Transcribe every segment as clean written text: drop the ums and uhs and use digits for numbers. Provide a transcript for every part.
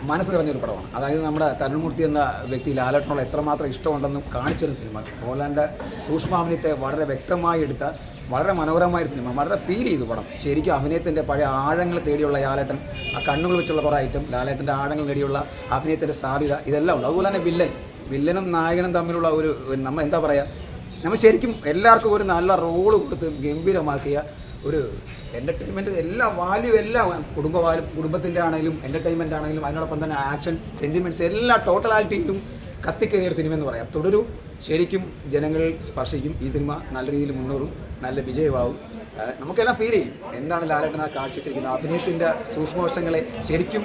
മനസ്സ് നിറഞ്ഞൊരു പടമാണ്. അതായത് നമ്മുടെ തരുൺമൂർത്തി എന്ന വ്യക്തി ലാലേട്ടനോട് എത്രമാത്രം ഇഷ്ടമുണ്ടെന്ന് കാണിച്ചൊരു സിനിമ. മോഹൻലാലിൻ്റെ സൂക്ഷ്മാഭിനയത്തെ വളരെ വ്യക്തമായി എടുത്ത വളരെ മനോഹരമായൊരു സിനിമ. വളരെ ഫീൽ ചെയ്തു പടം. ശരിക്കും അഭിനയത്തിൻ്റെ പഴയ ആഴങ്ങൾ തേടിയുള്ള ലാലേട്ടൻ, ആ കണ്ണുകൾ വെച്ചുള്ള കുറേ ഐറ്റം, ലാലേട്ടൻ്റെ ആഴങ്ങൾ തേടിയുള്ള അഭിനയത്തിൻ്റെ സാധ്യത ഇതെല്ലാം ഉണ്ട്. അതുപോലെ തന്നെ വില്ലനും നായകനും തമ്മിലുള്ള ഒരു നമ്മൾ എന്താ പറയുക, നമ്മൾ ശരിക്കും എല്ലാവർക്കും ഒരു നല്ല റോള് കൊടുത്ത് ഗംഭീരമാക്കിയ ഒരു എൻ്റർടൈൻമെൻറ്റ് എല്ലാ വാല്യൂ എല്ലാം കുടുംബത്തിൻ്റെ ആണെങ്കിലും എൻ്റർടൈൻമെൻ്റ് ആണെങ്കിലും അതിനോടൊപ്പം തന്നെ ആക്ഷൻ സെൻറ്റിമെൻറ്റ്സ് എല്ലാ ടോട്ടലാലിറ്റിയിലും കത്തിക്കയറിയ ഒരു സിനിമ എന്ന് പറയാം. തുടരൂ, ശരിക്കും ജനങ്ങൾ സ്പർശിക്കും. ഈ സിനിമ നല്ല രീതിയിൽ മുന്നേറും, നല്ല വിജയമാവും. നമുക്കെല്ലാം ഫീൽ ചെയ്യും എന്താണ് ലാലേട്ടനെ കാഴ്ചവെച്ചിരിക്കുന്നത്. അഭിനയത്തിൻ്റെ സൂക്ഷ്മവശങ്ങളെ ശരിക്കും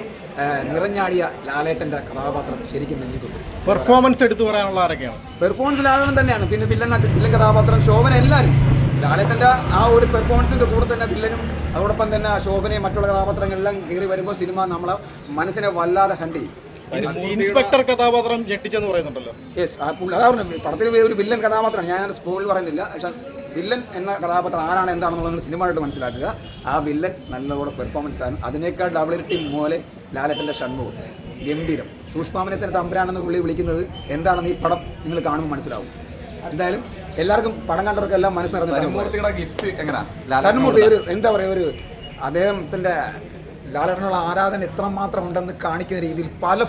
നിറഞ്ഞാടിയ ലാലേട്ടൻ്റെ കഥാപാത്രം ശരിക്കും നെഞ്ചിക്കൊണ്ടു. പെർഫോമൻസ് എടുത്തു പറയാനുള്ള ആരൊക്കെയാണ്? പെർഫോമൻസ് ലാലേട്ടൻ തന്നെയാണ്. പിന്നെ വില്ലൻ കഥാപാത്രം ശോഭന, എല്ലാവരും ലാലേട്ടൻ്റെ ആ ഒരു പെർഫോമൻസിൻ്റെ കൂടെ തന്നെ വില്ലനും അതോടൊപ്പം തന്നെ ശോഭനയും മറ്റുള്ള കഥാപാത്രങ്ങളെല്ലാം കയറി വരുമ്പോൾ സിനിമ നമ്മളെ മനസ്സിനെ വല്ലാതെ ഹണ്ട് ചെയ്യും. ഇൻസ്പെക്ടർ കഥാപാത്രം ഞെട്ടിച്ചെന്ന് പറയുന്നുണ്ടല്ലോ. യെസ്, പടത്തിൽ ഒരു വില്ലൻ കഥാപാത്രമാണ്. ഞാനത് സ്പോയിൽ പറയുന്നില്ല. പക്ഷേ വില്ലൻ എന്ന കഥാപാത്രം ആരാണ് എന്താണെന്നുള്ളത് സിനിമയായിട്ട് മനസ്സിലാക്കുക. ആ വില്ലൻ നല്ലപോലെ പെർഫോമൻസ് ആണ്. അതിനേക്കാൾ ഡബിൾ ഇരട്ടി മോലെ ലാലേട്ടൻ്റെ ഷൺമുഖം ഗംഭീരം. സൂക്ഷ്മാഭിനയത്തിൻ്റെ തമ്പുരാണെന്ന് പുള്ളി വിളിക്കുന്നത് എന്താണെന്ന് ഈ പടം നിങ്ങൾ കാണുമ്പോൾ മനസ്സിലാവും. എന്തായാലും എല്ലാവർക്കും പടം കണ്ടവർക്കെല്ലാം മനസ്സ് നിറഞ്ഞു. തരുൺമൂർത്തി ഒരു എന്താ പറയുക, ഒരു അദ്ദേഹത്തിൻ്റെ ലാലേട്ടനുള്ള ആരാധന എത്രമാത്രം ഉണ്ടെന്ന് കാണിക്കുന്ന രീതിയിൽ പല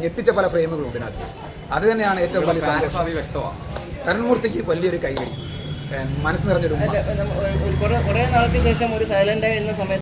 ഞെട്ടിച്ച പല ഫ്രെയിമുകളും ഉണ്ട് ഇതിനകത്ത്. അത് തന്നെയാണ് ഏറ്റവും വലിയ സന്തോഷം. തരുൺമൂർത്തിക്ക് വലിയൊരു കൈകടി, മനസ്സ് നിറഞ്ഞൊരു കുറെ നാൾക്ക് ശേഷം ഒരു സൈലന്റ് ആയിരുന്ന സമയത്ത്